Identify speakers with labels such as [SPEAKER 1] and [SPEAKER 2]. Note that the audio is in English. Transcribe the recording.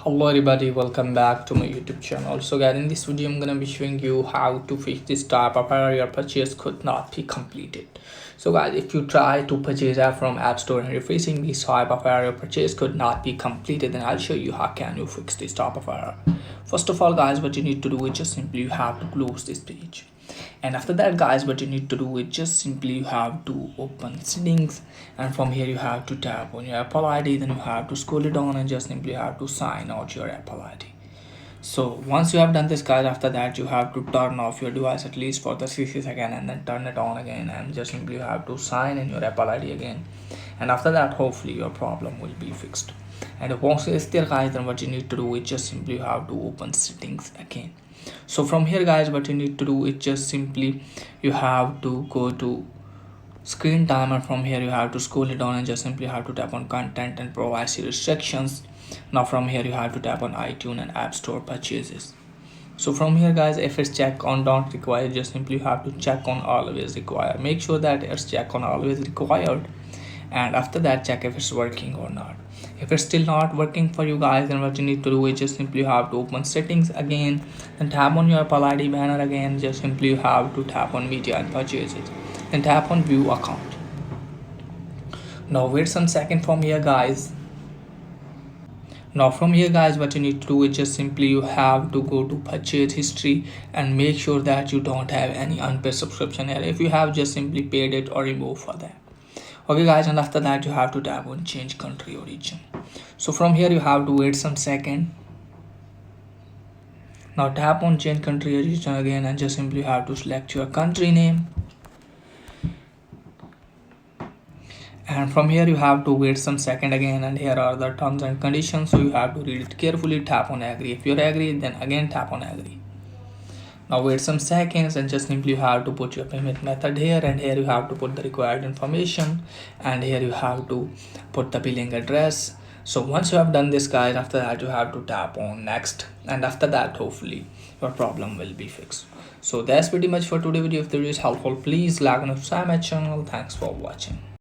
[SPEAKER 1] Hello everybody, welcome back to my YouTube channel. So guys, in this video I'm gonna be showing you how to fix this type of error your purchase could not be completed. So guys, if you try to purchase app from App Store and you're facing this type of error your purchase could not be completed, then I'll show you how can you fix this type of error. First of all guys, what you need to do is just simply you have to close this page. And after that guys, what you need to do is just simply you have to open settings, and from here you have to tap on your Apple ID, then you have to scroll it down and just simply have to sign out your Apple ID. So once you have done this guys, after that you have to turn off your device at least for the 60 seconds and then turn it on again, and just simply you have to sign in your Apple ID again. And after that hopefully your problem will be fixed. And once it's there guys, then what you need to do is just simply you have to open settings again. So from here guys, what you need to do is just simply you have to go to screen time, and from here you have to scroll it down and just simply have to tap on content and privacy restrictions. Now from here you have to tap on iTunes and App Store purchases. So from here guys, if it's check on don't require, just simply you have to check on always require. Make sure that it's check on always required, and after that check if it's working or not. If it's still not working for you guys, then what you need to do is just simply you have to open settings again, then tap on your Apple ID banner again, just simply you have to tap on media and purchases, then tap on view account. Now wait some second from here guys. Now from here guys, what you need to do is just simply you have to go to purchase history and make sure that you don't have any unpaid subscription here. If you have, just simply paid it or remove for that. Okay guys, and after that you have to tap on change country origin. So from here you have to wait some second. Now tap on change country origin again, and just simply you have to select your country name, and from here you have to wait some second again, and here are the terms and conditions, so you have to read it carefully. Tap on agree. If you're agree, then again tap on agree. Now wait some seconds, and just simply you have to put your payment method here, and here you have to put the required information, and here you have to put the billing address. So once you have done this guys, after that you have to tap on next, and after that hopefully your problem will be fixed. So that's pretty much for today video. If the video is helpful, please like and subscribe my channel. Thanks for watching.